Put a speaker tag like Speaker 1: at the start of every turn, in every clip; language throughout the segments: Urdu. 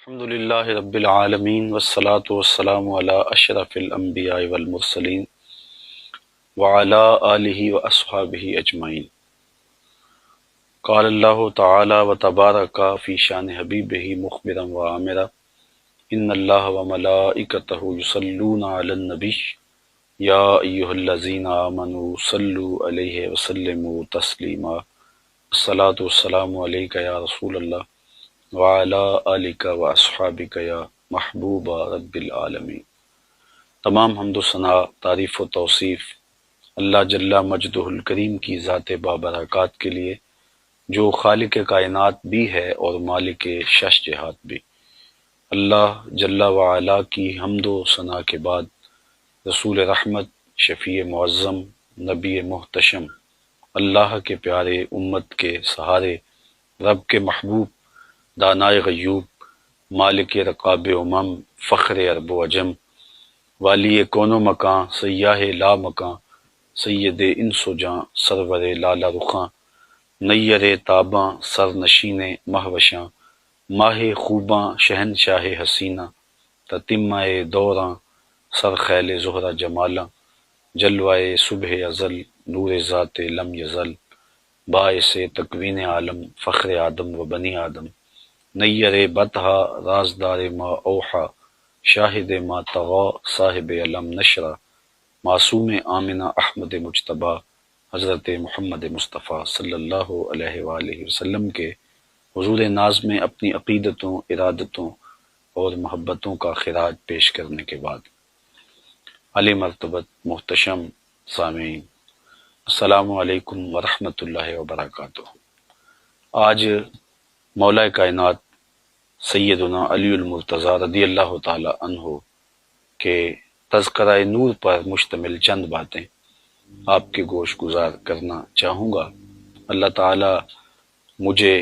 Speaker 1: الحمد للہ رب العالمین والصلاة والسلام علی اشرف الانبیاء والمرسلین وعلی آلہ واصحابہ اجمعین۔ قال اللہ تعالی وتبارک فی شان حبیبہ مخبرا وآمرا ان اللہ وملائکتہ یصلون علی النبی یا ایہا الذین آمنوا صلوا علیہ وسلموا تسلیما۔ الصلاۃ والسلام علیک یا رسول اللہ وعلی آلک و اصحابک یا محبوب رب العالمین۔ تمام حمد و ثنا، تعریف و توصیف اللہ جل مجدہ الکریم کی ذات بابرکات کے لیے، جو خالق کائنات بھی ہے اور مالک شش جہات بھی۔ اللہ جل وعلا کی حمد و ثنا کے بعد رسول رحمت، شفیع معظم، نبی محتشم، اللہ کے پیارے، امت کے سہارے، رب کے محبوب، دانائے غیوب، مالک رقاب امم، فخر عرب و عجم، والی کون و مکان، سیاہ لا مکان، سید انس و جاں، سرور لالا رخاں، نیر تاباں، سر نشین مہوشاں، ماہ خوباں، شہنشاہ حسینہ، تتمہ دوراں، سر خیل زہرہ جمالاں، جلوائے صبح ازل، نور ذات لم یزل، باعث تکوین عالم، فخر آدم و بنی آدم، نیر بطحا، رازدار ما اوحا، شاہد ما طغا، صاحب علم نشرہ، معصوم آمنہ احمد مجتبیٰ، حضرت محمد مصطفیٰ صلی اللہ علیہ وآلہ وسلم کے حضور ناز میں اپنی عقیدتوں، ارادتوں اور محبتوں کا خراج پیش کرنے کے بعد، علی مرتبت محتشم سامعین، السلام علیکم ورحمۃ اللہ وبرکاتہ۔ آج مولا کائنات سیدنا علی المرتضیٰ رضی اللہ تعالی عنہ کے تذکرہ نور پر مشتمل چند باتیں آپ کے گوش گزار کرنا چاہوں گا۔ اللہ تعالی مجھے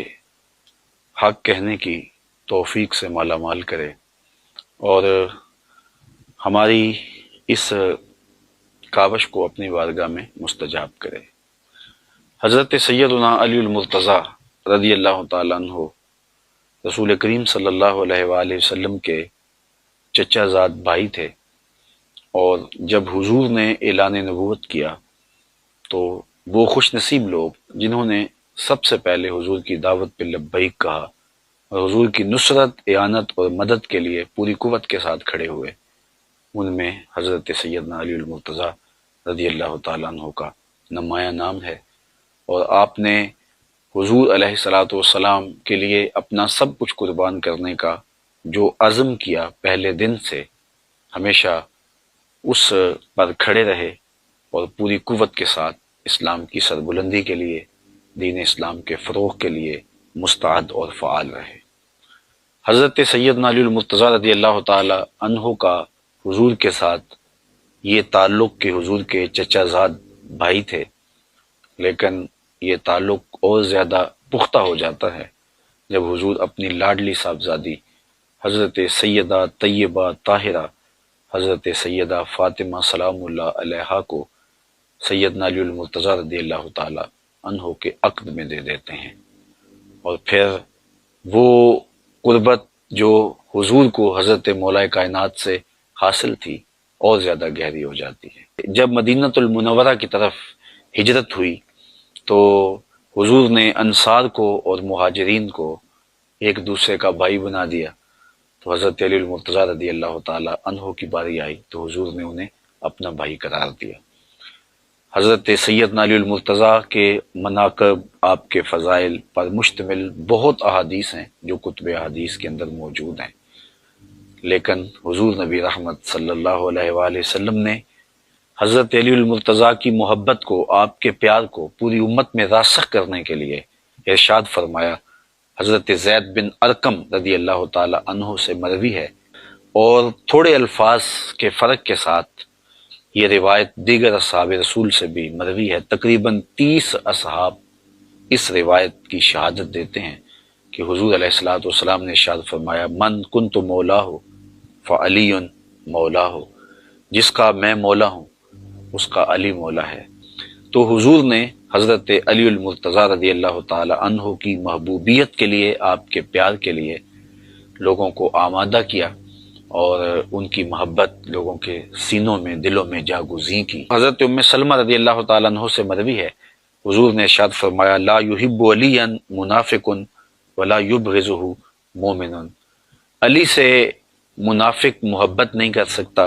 Speaker 1: حق کہنے کی توفیق سے مالا مال کرے اور ہماری اس کاوش کو اپنی بارگاہ میں مستجاب کرے۔ حضرت سیدنا علی المرتضیٰ رضی اللہ تعالیٰ عنہ رسول کریم صلی اللہ علیہ وآلہ وسلم کے چچا زاد بھائی تھے، اور جب حضور نے اعلان نبوت کیا تو وہ خوش نصیب لوگ جنہوں نے سب سے پہلے حضور کی دعوت پہ لبیک کہا اور حضور کی نصرت، اعانت اور مدد کے لیے پوری قوت کے ساتھ کھڑے ہوئے، ان میں حضرت سیدنا علی المرتضیٰ رضی اللہ تعالیٰ عنہ کا نمایاں نام ہے۔ اور آپ نے حضور علیہ الصلاۃ والسلام کے لیے اپنا سب کچھ قربان کرنے کا جو عزم کیا، پہلے دن سے ہمیشہ اس پر کھڑے رہے اور پوری قوت کے ساتھ اسلام کی سربلندی کے لیے، دین اسلام کے فروغ کے لیے مستعد اور فعال رہے۔ حضرت سیدنا علی المرتضیٰ رضی اللہ تعالی عنہ کا حضور کے ساتھ یہ تعلق کہ حضور کے چچا زاد بھائی تھے، لیکن یہ تعلق اور زیادہ پختہ ہو جاتا ہے جب حضور اپنی لاڈلی صاحبزادی حضرت سیدہ طیبہ طاہرہ حضرت سیدہ فاطمہ سلام اللہ علیہا کو سیدنا علی المرتضیٰ رضی اللہ تعالی عنہ کے عقد میں دے دیتے ہیں، اور پھر وہ قربت جو حضور کو حضرت مولا کائنات سے حاصل تھی اور زیادہ گہری ہو جاتی ہے۔ جب مدینۃ المنورہ کی طرف ہجرت ہوئی تو حضور نے انصار کو اور مہاجرین کو ایک دوسرے کا بھائی بنا دیا، تو حضرت علی المرتضیٰ رضی اللہ تعالی عنہ کی باری آئی تو حضور نے انہیں اپنا بھائی قرار دیا۔ حضرت سیدنا علی المرتضیٰ کے مناقب، آپ کے فضائل پر مشتمل بہت احادیث ہیں جو کتب احادیث کے اندر موجود ہیں، لیکن حضور نبی رحمت صلی اللہ علیہ وآلہ وسلم نے حضرت علی المرتضیٰ کی محبت کو، آپ کے پیار کو پوری امت میں راسخ کرنے کے لیے ارشاد فرمایا۔ حضرت زید بن ارقم رضی اللہ تعالی عنہ سے مروی ہے، اور تھوڑے الفاظ کے فرق کے ساتھ یہ روایت دیگر اصحاب رسول سے بھی مروی ہے۔ تقریباً 30 اصحاب اس روایت کی شہادت دیتے ہیں کہ حضور علیہ الصلوۃ والسلام نے ارشاد فرمایا، من کنت مولاہ فعلی مولاہ، جس کا میں مولا ہوں اس کا علی مولا ہے۔ تو حضور نے حضرت علی المرتضیٰ رضی اللہ تعالی عنہ کی محبوبیت کے لیے، آپ کے پیار کے لیے لوگوں کو آمادہ کیا اور ان کی محبت لوگوں کے سینوں میں دلوں میں جاگزیں کی۔ حضرت ام سلمہ رضی اللہ تعالیٰ عنہ سے مروی ہے، حضور نے ارشاد فرمایا لا یحب علیا منافق ولا یبغضہ مومن، علی سے منافق محبت نہیں کر سکتا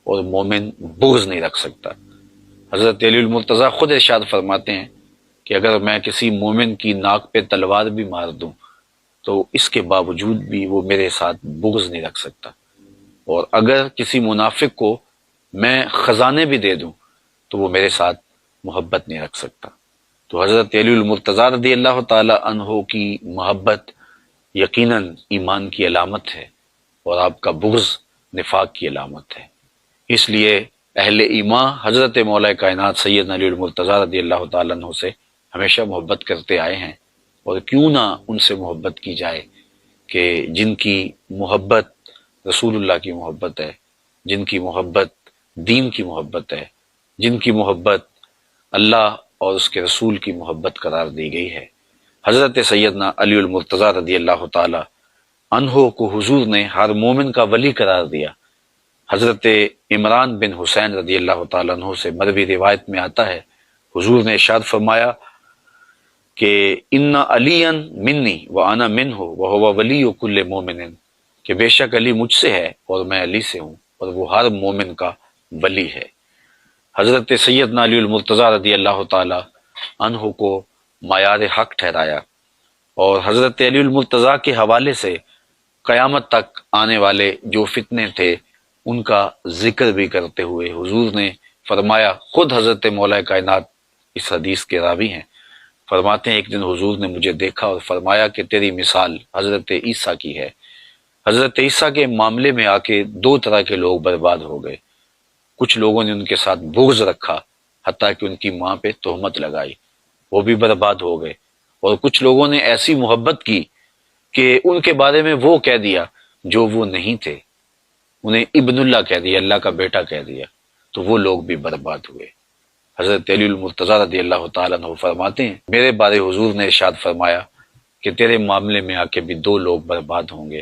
Speaker 1: اور مومن بغض نہیں رکھ سکتا۔ حضرت علی المرتضیٰ خود ارشاد فرماتے ہیں کہ اگر میں کسی مومن کی ناک پہ تلوار بھی مار دوں تو اس کے باوجود بھی وہ میرے ساتھ بغض نہیں رکھ سکتا، اور اگر کسی منافق کو میں خزانے بھی دے دوں تو وہ میرے ساتھ محبت نہیں رکھ سکتا۔ تو حضرت علی المرتضیٰ رضی اللہ تعالی عنہ کی محبت یقیناً ایمان کی علامت ہے اور آپ کا بغض نفاق کی علامت ہے۔ اس لیے اہل ایمان حضرت مولا کائنات سیدنا علی المرتضیٰ رضی اللہ تعالیٰ عنہ سے ہمیشہ محبت کرتے آئے ہیں، اور کیوں نہ ان سے محبت کی جائے کہ جن کی محبت رسول اللہ کی محبت ہے، جن کی محبت دین کی محبت ہے، جن کی محبت اللہ اور اس کے رسول کی محبت قرار دی گئی ہے۔ حضرت سیدنا علی المرتضیٰ رضی اللہ تعالی عنہ کو حضور نے ہر مومن کا ولی قرار دیا۔ حضرت عمران بن حسین رضی اللہ تعالیٰ عنہ سے مروی روایت میں آتا ہے، حضور نے ارشاد فرمایا کہ ان علی منی وانا منہ وہو ولی کل مومن، کہ بے شک علی مجھ سے ہے اور میں علی سے ہوں اور وہ ہر مومن کا ولی ہے۔ حضرت سیدنا علی المرتضیٰ رضی اللہ تعالی عنہ کو معیار حق ٹھہرایا، اور حضرت علی المرتضیٰ کے حوالے سے قیامت تک آنے والے جو فتنے تھے ان کا ذکر بھی کرتے ہوئے حضور نے فرمایا، خود حضرت مولا کائنات اس حدیث کے راوی ہیں، فرماتے ہیں ایک دن حضور نے مجھے دیکھا اور فرمایا کہ تیری مثال حضرت عیسیٰ کی ہے۔ حضرت عیسیٰ کے معاملے میں آ کے دو طرح کے لوگ برباد ہو گئے، کچھ لوگوں نے ان کے ساتھ بغض رکھا حتیٰ کہ ان کی ماں پہ تہمت لگائی، وہ بھی برباد ہو گئے، اور کچھ لوگوں نے ایسی محبت کی کہ ان کے بارے میں وہ کہہ دیا جو وہ نہیں تھے، انہیں ابن اللہ کہہ دیا، اللہ کا بیٹا کہہ دیا، تو وہ لوگ بھی برباد ہوئے۔ حضرت علی المرتضیٰ رضی اللہ تعالیٰ عنہ فرماتے ہیں میرے بارے حضور نے ارشاد فرمایا کہ تیرے معاملے میں آ کے بھی دو لوگ برباد ہوں گے،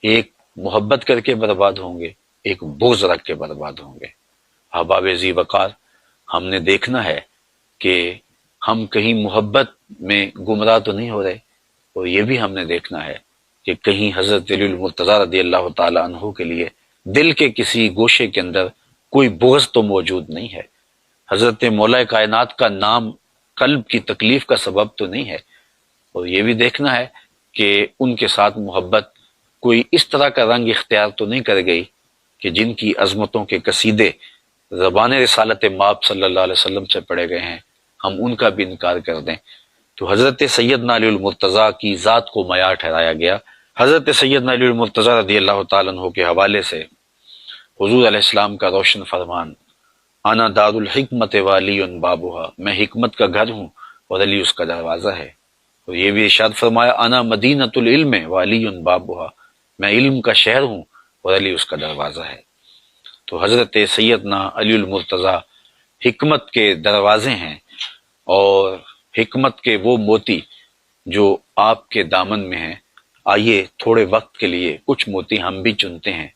Speaker 1: ایک محبت کر کے برباد ہوں گے، ایک بغض رکھ کے برباد ہوں گے۔ احباب ذی وقار، ہم نے دیکھنا ہے کہ ہم کہیں محبت میں گمراہ تو نہیں ہو رہے، اور یہ بھی ہم نے دیکھنا ہے کہ کہیں حضرت علی المرتضیٰ رضی اللہ تعالی عنہ کے لیے دل کے کسی گوشے کے اندر کوئی بغض تو موجود نہیں ہے، حضرت مولا کائنات کا نام قلب کی تکلیف کا سبب تو نہیں ہے، اور یہ بھی دیکھنا ہے کہ ان کے ساتھ محبت کوئی اس طرح کا رنگ اختیار تو نہیں کر گئی کہ جن کی عظمتوں کے قصیدے زبان رسالت مآب صلی اللہ علیہ وسلم سے پڑھے گئے ہیں ہم ان کا بھی انکار کر دیں۔ تو حضرت سیدنا علی المرتضیٰ کی ذات کو معیار ٹھہرایا گیا۔ حضرت سیدنا علی المرتضیٰ رضی اللہ تعالیٰ عنہ کے حوالے سے حضور علیہ السلام کا روشن فرمان، انا دار الحکمت والی بابها، میں حکمت کا گھر ہوں اور علی اس کا دروازہ ہے، اور یہ بھی ارشاد فرمایا انا مدینۃ العلم والی بابها، میں علم کا شہر ہوں اور علی اس کا دروازہ ہے۔ تو حضرت سیدنا علی المرتضیٰ حکمت کے دروازے ہیں، اور حکمت کے وہ موتی جو آپ کے دامن میں ہیں۔ آئیے تھوڑے وقت کے لیے کچھ موتی ہم بھی چنتے ہیں۔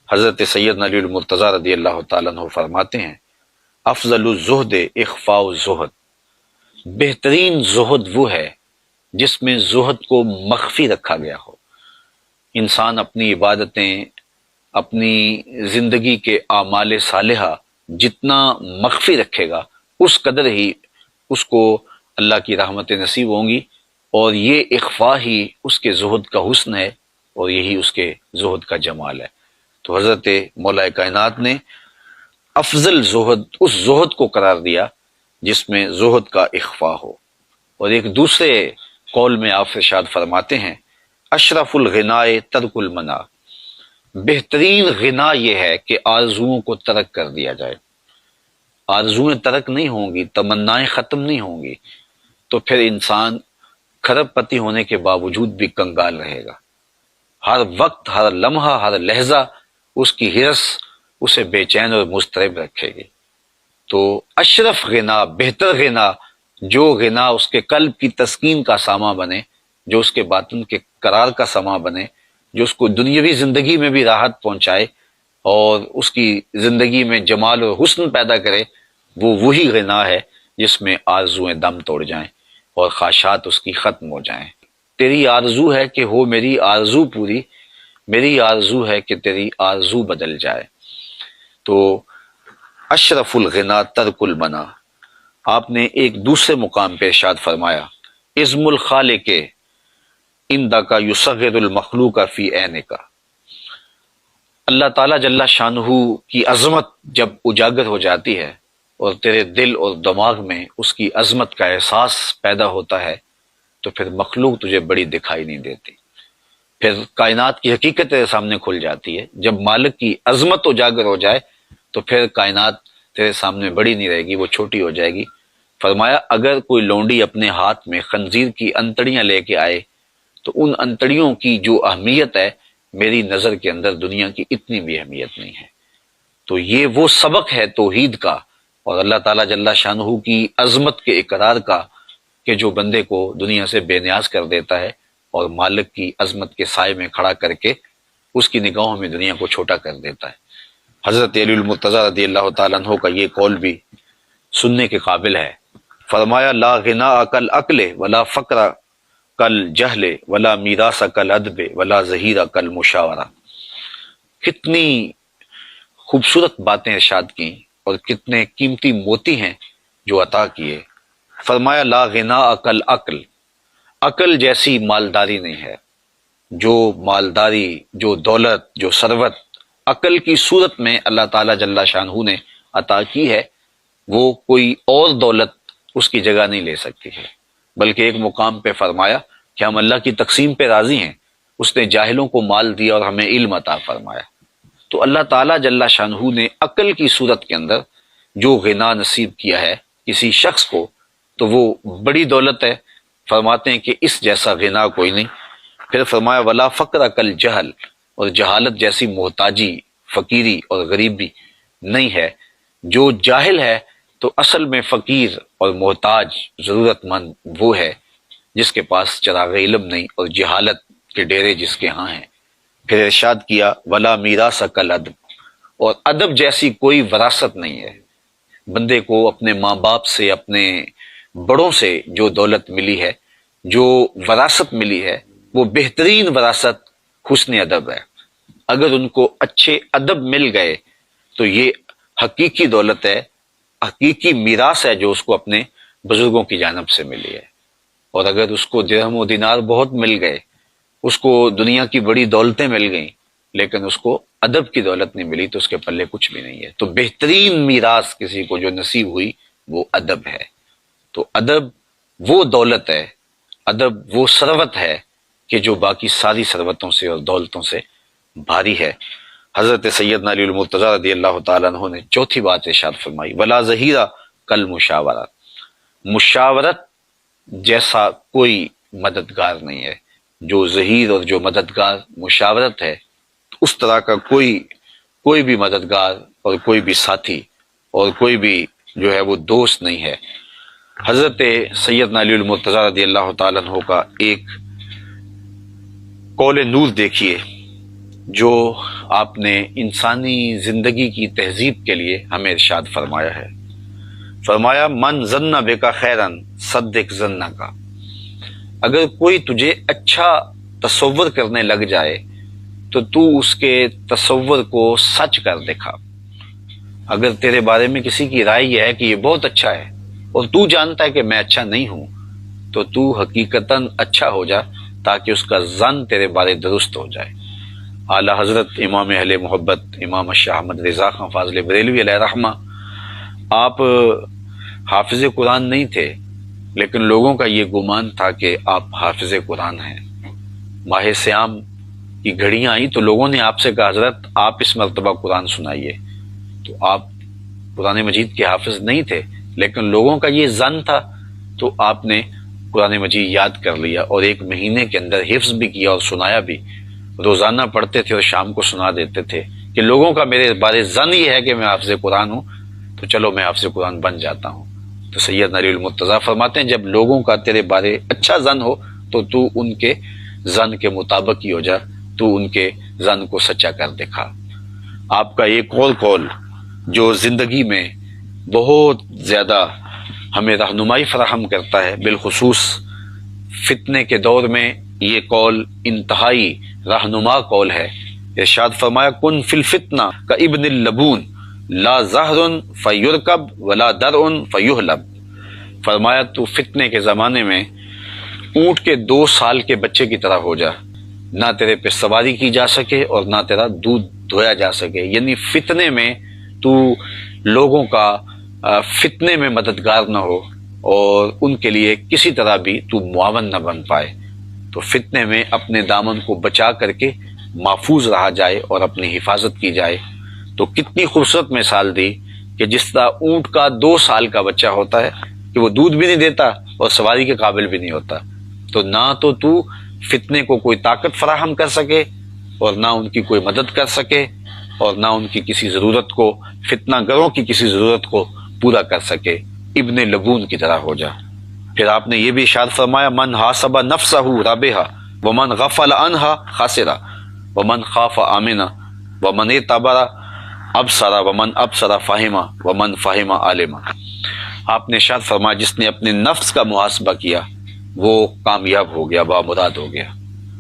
Speaker 1: حضرت سیدنا علی المرتضیٰ رضی اللہ تعالیٰ عنہ فرماتے ہیں افضل الزہد اخفاء الزہد، بہترین زہد وہ ہے جس میں زہد کو مخفی رکھا گیا ہو۔ انسان اپنی عبادتیں، اپنی زندگی کے اعمال صالحہ جتنا مخفی رکھے گا اس قدر ہی اس کو اللہ کی رحمت نصیب ہوں گی، اور یہ اخفاء ہی اس کے زہد کا حسن ہے، اور یہی اس کے زہد کا جمال ہے۔ تو حضرت مولا کائنات نے افضل زہد اس زہد کو قرار دیا جس میں زہد کا اخفاء ہو۔ اور ایک دوسرے قول میں آپ ارشاد فرماتے ہیں اشرف الغناء ترک المنع، بہترین غنا یہ ہے کہ آرزوؤں کو ترک کر دیا جائے۔ آرزویں ترک نہیں ہوں گی، تمنائیں ختم نہیں ہوں گی، تو پھر انسان کھرب پتی ہونے کے باوجود بھی کنگال رہے گا۔ ہر وقت، ہر لمحہ، ہر لہجہ اس کی ہرس اسے بے چین اور مضطرب رکھے گی۔ تو اشرف غنا، بہتر غنا، جو غنا اس کے قلب کی تسکین کا ساما بنے، جو اس کے باطن کے قرار کا ساما بنے، جو اس کو دنیاوی زندگی میں بھی راحت پہنچائے اور اس کی زندگی میں جمال اور حسن پیدا کرے، وہ وہی غنا ہے جس میں آرزویں دم توڑ جائیں اور خواہشات اس کی ختم ہو جائیں۔ تیری آرزو ہے کہ ہو میری آرزو پوری، میری آرزو ہے کہ تیری آرزو بدل جائے۔ تو اشرف الغنا ترک المنا، آپ نے ایک دوسرے مقام پہ ارشاد فرمایا، عزم الخالق اندک یصغر المخلوق فی عینک۔ اللہ تعالیٰ جل شانہ کی عظمت جب اجاگر ہو جاتی ہے اور تیرے دل اور دماغ میں اس کی عظمت کا احساس پیدا ہوتا ہے تو پھر مخلوق تجھے بڑی دکھائی نہیں دیتی، پھر کائنات کی حقیقت تیرے سامنے کھل جاتی ہے۔ جب مالک کی عظمت اجاگر ہو جائے تو پھر کائنات تیرے سامنے بڑی نہیں رہے گی، وہ چھوٹی ہو جائے گی۔ فرمایا اگر کوئی لونڈی اپنے ہاتھ میں خنزیر کی انتڑیاں لے کے آئے تو ان انتڑیوں کی جو اہمیت ہے میری نظر کے اندر دنیا کی اتنی بھی اہمیت نہیں ہے۔ تو یہ وہ سبق ہے توحید کا اور اللہ تعالیٰ جل شانہ کی عظمت کے اقرار کا کہ جو بندے کو دنیا سے بے نیاز کر دیتا ہے اور مالک کی عظمت کے سائے میں کھڑا کر کے اس کی نگاہوں میں دنیا کو چھوٹا کر دیتا ہے۔ حضرت علی المرتضیٰ رضی اللہ تعالیٰ عنہ کا یہ قول بھی سننے کے قابل ہے۔ فرمایا لا غنا کل عقل ولا فقر کل جہل ولا میراث کل ادب ولا ظہیر کل مشاورہ۔ کتنی خوبصورت باتیں ارشاد کی اور کتنے قیمتی موتی ہیں جو عطا کیے۔ فرمایا لا غنا کل عقل، عقل جیسی مالداری نہیں ہے۔ جو مالداری، جو دولت، جو ثروت عقل کی صورت میں اللہ تعالیٰ جل شانہ نے عطا کی ہے، وہ کوئی اور دولت اس کی جگہ نہیں لے سکتی ہے۔ بلکہ ایک مقام پہ فرمایا کہ ہم اللہ کی تقسیم پہ راضی ہیں، اس نے جاہلوں کو مال دیا اور ہمیں علم عطا فرمایا۔ تو اللہ تعالیٰ جل شانہ نے عقل کی صورت کے اندر جو غنا نصیب کیا ہے کسی شخص کو تو وہ بڑی دولت ہے۔ فرماتے ہیں کہ اس جیسا غنا کوئی نہیں۔ پھر فرمایا ولا فقر کل جہل، اور جہالت جیسی محتاجی، فقیری اور غریبی نہیں ہے۔ جو جاہل ہے تو اصل میں فقیر اور محتاج ضرورت مند وہ ہے جس کے پاس چراغ علم نہیں اور جہالت کے ڈیرے جس کے ہاں ہیں۔ پھر ارشاد کیا ولا میراث کل ادب، اور ادب جیسی کوئی وراثت نہیں ہے۔ بندے کو اپنے ماں باپ سے، اپنے بڑوں سے جو دولت ملی ہے، جو وراثت ملی ہے، وہ بہترین وراثت حسن ادب ہے۔ اگر ان کو اچھے ادب مل گئے تو یہ حقیقی دولت ہے، حقیقی میراث ہے جو اس کو اپنے بزرگوں کی جانب سے ملی ہے۔ اور اگر اس کو درہم و دینار بہت مل گئے، اس کو دنیا کی بڑی دولتیں مل گئیں، لیکن اس کو ادب کی دولت نہیں ملی تو اس کے پلے کچھ بھی نہیں ہے۔ تو بہترین میراث کسی کو جو نصیب ہوئی وہ ادب ہے۔ تو ادب وہ دولت ہے، ادب وہ ثروت ہے کہ جو باقی ساری ثروتوں سے اور دولتوں سے بھاری ہے۔ حضرت سیدنا علی المرتضیٰ رضی اللہ تعالیٰ عنہ نے چوتھی بات ارشاد فرمائی ولا ظہیرہ کل مشاورہ، مشاورت جیسا کوئی مددگار نہیں ہے۔ جو ظہیر اور جو مددگار مشاورت ہے، اس طرح کا کوئی بھی مددگار اور کوئی بھی ساتھی اور کوئی بھی جو ہے وہ دوست نہیں ہے۔ حضرت سیدنا علی المرتضیٰ رضی اللہ تعالیٰ عنہ کا ایک قول نور دیکھیے جو آپ نے انسانی زندگی کی تہذیب کے لیے ہمیں ارشاد فرمایا ہے۔ فرمایا من ظن بک خیرا صدق ظنک، اگر کوئی تجھے اچھا تصور کرنے لگ جائے تو تو اس کے تصور کو سچ کر دکھا۔ اگر تیرے بارے میں کسی کی رائے یہ ہے کہ یہ بہت اچھا ہے اور تو جانتا ہے کہ میں اچھا نہیں ہوں، تو تو حقیقتاً اچھا ہو جا تاکہ اس کا ظن تیرے بارے درست ہو جائے۔ اعلیٰ حضرت امام اہل محبت امام شاہ احمد رضا خان فاضل بریلوی علیہ رحمہ، آپ حافظ قرآن نہیں تھے، لیکن لوگوں کا یہ گمان تھا کہ آپ حافظ قرآن ہیں۔ ماہ سیام کی گھڑیاں آئیں تو لوگوں نے آپ سے کہا حضرت آپ اس مرتبہ قرآن سنائیے۔ تو آپ قرآن مجید کے حافظ نہیں تھے، لیکن لوگوں کا یہ ظن تھا تو آپ نے قرآن مجید یاد کر لیا اور ایک مہینے کے اندر حفظ بھی کیا اور سنایا بھی۔ روزانہ پڑھتے تھے اور شام کو سنا دیتے تھے کہ لوگوں کا میرے بارے ظن یہ ہے کہ میں حافظ قرآن ہوں، تو چلو میں حافظ قرآن بن جاتا ہوں۔ تو سید علی المرتضیٰ فرماتے ہیں جب لوگوں کا تیرے بارے اچھا ظن ہو تو تو ان کے ظن کے مطابق ہی ہو جا، تو ان کے ظن کو سچا کر دکھا۔ آپ کا ایک اور قول جو زندگی میں بہت زیادہ ہمیں رہنمائی فراہم کرتا ہے، بالخصوص فتنے کے دور میں یہ قول انتہائی رہنما قول ہے۔ ارشاد فرمایا کن فی الفتنہ کا ابن اللبون لا زہر فیرکب ولا درع فیحلب، فرمایا تو فتنے کے زمانے میں اونٹ کے 2 سال کے بچے کی طرح ہو جا، نہ تیرے پہ سواری کی جا سکے اور نہ تیرا دودھ دھویا جا سکے، یعنی فتنے میں تو لوگوں کا فتنے میں مددگار نہ ہو اور ان کے لیے کسی طرح بھی تو معاون نہ بن پائے، تو فتنے میں اپنے دامن کو بچا کر کے محفوظ رہا جائے اور اپنی حفاظت کی جائے۔ تو کتنی خوبصورت مثال دی کہ جس طرح اونٹ کا 2 سال کا بچہ ہوتا ہے کہ وہ دودھ بھی نہیں دیتا اور سواری کے قابل بھی نہیں ہوتا، تو نہ تو فتنے کو کوئی طاقت فراہم کر سکے اور نہ ان کی کوئی مدد کر سکے اور نہ ان کی کسی ضرورت کو، فتنہ گروں کی کسی ضرورت کو پورا کر سکے، ابن لبون کی طرح ہو جا۔ پھر آپ نے یہ بھی ارشاد فرمایا من حاسب نفسہ رابحہ ومن غفل عنہا خاسرہ ومن خاف آمنہ ومن اعتبر ابصر ومن ابصر فہمہ ومن فہمہ عالمہ۔ آپ نے ارشاد فرمایا جس نے اپنے نفس کا محاسبہ کیا وہ کامیاب ہو گیا، بامراد ہو گیا،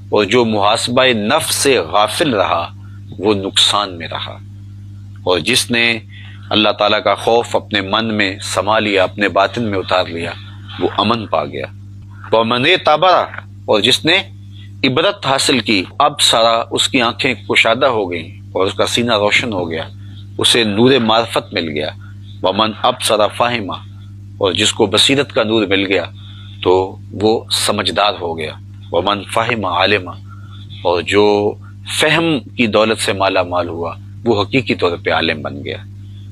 Speaker 1: اور جو محاسبہ نفس سے غافل رہا وہ نقصان میں رہا، اور جس نے اللہ تعالیٰ کا خوف اپنے من میں سما لیا، اپنے باطن میں اتار لیا، وہ امن پا گیا۔ ومن اعتبر، اور جس نے عبرت حاصل کی، اب سارا اس کی آنکھیں کشادہ ہو گئیں اور اس کا سینہ روشن ہو گیا، اسے نور معرفت مل گیا۔ ومن ابصر فہمہ، اور جس کو بصیرت کا نور مل گیا تو وہ سمجھدار ہو گیا۔ ومن فہم عالمہ، اور جو فہم کی دولت سے مالا مال ہوا وہ حقیقی طور پہ عالم بن گیا۔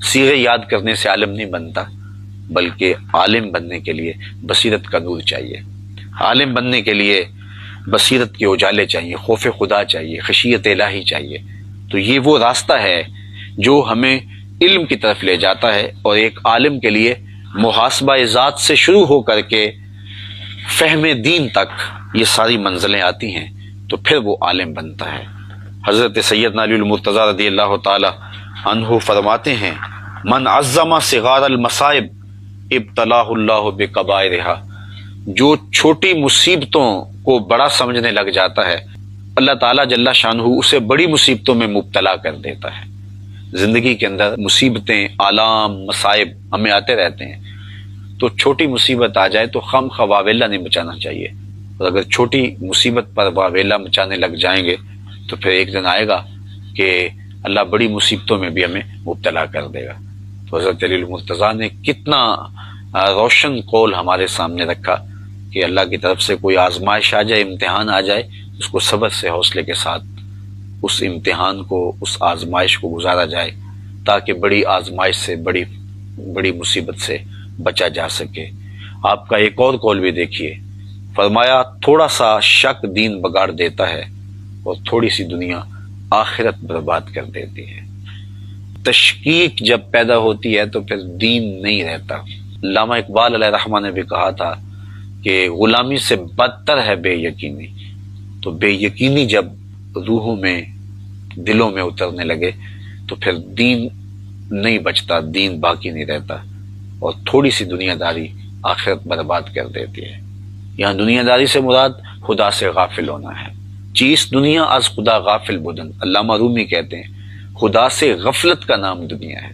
Speaker 1: صیغے یاد کرنے سے عالم نہیں بنتا، بلکہ عالم بننے کے لیے بصیرت کا نور چاہیے، عالم بننے کے لیے بصیرت کے اجالے چاہیے، خوف خدا چاہیے، خشیت الہی چاہیے۔ تو یہ وہ راستہ ہے جو ہمیں علم کی طرف لے جاتا ہے، اور ایک عالم کے لیے محاسبہ ذات سے شروع ہو کر کے فہم دین تک یہ ساری منزلیں آتی ہیں، تو پھر وہ عالم بنتا ہے۔ حضرت سیدنا علی المرتضیٰ رضی اللہ تعالی عنہ فرماتے ہیں من عظم صغار المصائب ابتلاہ اللہ بکبائرہا، جو چھوٹی مصیبتوں کو بڑا سمجھنے لگ جاتا ہے اللہ تعالیٰ جل شانہ اسے بڑی مصیبتوں میں مبتلا کر دیتا ہے۔ زندگی کے اندر مصیبتیں، آلام، مصائب ہمیں آتے رہتے ہیں، تو چھوٹی مصیبت آ جائے تو خم خواہ واویلا نہیں مچانا چاہیے، اور اگر چھوٹی مصیبت پر واویلا مچانے لگ جائیں گے تو پھر ایک دن آئے گا کہ اللہ بڑی مصیبتوں میں بھی ہمیں مبتلا کر دے گا۔ تو حضرت علی المرتضیٰ نے کتنا روشن قول ہمارے سامنے رکھا کہ اللہ کی طرف سے کوئی آزمائش آ جائے، امتحان آ جائے، اس کو صبر سے، حوصلے کے ساتھ اس امتحان کو، اس آزمائش کو گزارا جائے، تاکہ بڑی آزمائش سے، بڑی مصیبت سے بچا جا سکے۔ آپ کا ایک اور قول بھی دیکھیے، فرمایا تھوڑا سا شک دین بگاڑ دیتا ہے اور تھوڑی سی دنیا آخرت برباد کر دیتی ہے۔ تشکیک جب پیدا ہوتی ہے تو پھر دین نہیں رہتا۔ علامہ اقبال علیہ رحمہ نے بھی کہا تھا کہ غلامی سے بدتر ہے بے یقینی، تو بے یقینی جب روحوں میں، دلوں میں اترنے لگے تو پھر دین نہیں بچتا، دین باقی نہیں رہتا، اور تھوڑی سی دنیا داری آخرت برباد کر دیتی ہے۔ یہاں دنیا داری سے مراد خدا سے غافل ہونا ہے۔ چیز دنیا از خدا غافل بدن، علامہ رومی کہتے ہیں خدا سے غفلت کا نام دنیا ہے۔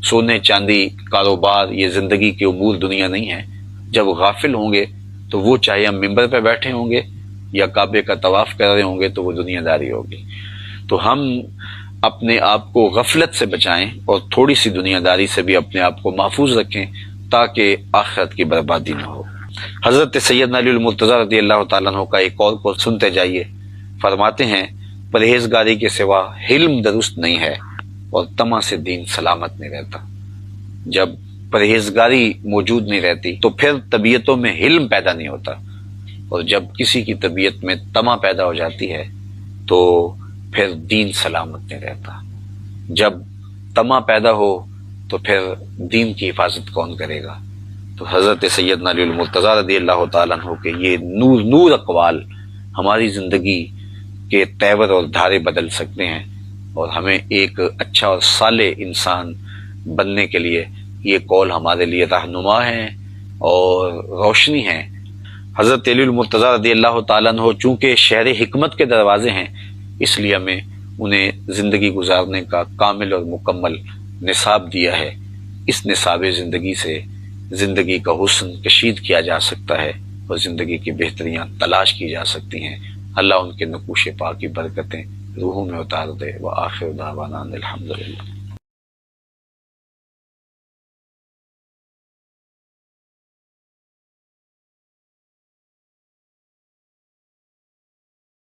Speaker 1: سونے چاندی، کاروبار، یہ زندگی کے امور دنیا نہیں ہے۔ جب غافل ہوں گے تو وہ چاہے ہم ممبر پہ بیٹھے ہوں گے یا کعبے کا طواف کر رہے ہوں گے تو وہ دنیا داری ہوگی۔ تو ہم اپنے آپ کو غفلت سے بچائیں اور تھوڑی سی دنیا داری سے بھی اپنے آپ کو محفوظ رکھیں تاکہ آخرت کی بربادی نہ ہو۔ حضرت سیدنا علی المرتضیٰ رضی اللہ تعالیٰ عنہ کا ایک اور قول سنتے جائیے، فرماتے ہیں پرہیزگاری کے سوا حلم درست نہیں ہے اور طمع سے دین سلامت نہیں رہتا۔ جب پرہیزگاری موجود نہیں رہتی تو پھر طبیعتوں میں حلم پیدا نہیں ہوتا، اور جب کسی کی طبیعت میں طمع پیدا ہو جاتی ہے تو پھر دین سلامت نہیں رہتا۔ جب طمع پیدا ہو تو پھر دین کی حفاظت کون کرے گا؟ تو حضرت سیدنا علی المرتضیٰ رضی اللہ تعالیٰ عنہ کے یہ نور اقوال ہماری زندگی کے تیور اور دھارے بدل سکتے ہیں، اور ہمیں ایک اچھا اور صالح انسان بننے کے لیے یہ قول ہمارے لیے رہنما ہے اور روشنی ہے۔ حضرت علی المرتضیٰ رضی اللہ تعالیٰ عنہ چونکہ شہر حکمت کے دروازے ہیں، اس لیے ہمیں انہیں زندگی گزارنے کا کامل اور مکمل نصاب دیا ہے۔ اس نصاب زندگی سے زندگی کا حسن کشید کیا جا سکتا ہے اور زندگی کی بہتریاں تلاش کی جا سکتی ہیں۔ اللہ ان کے نقوش پاک کی برکتیں روحوں میں اتار دے۔ وآخر دعوانا الحمدللہ۔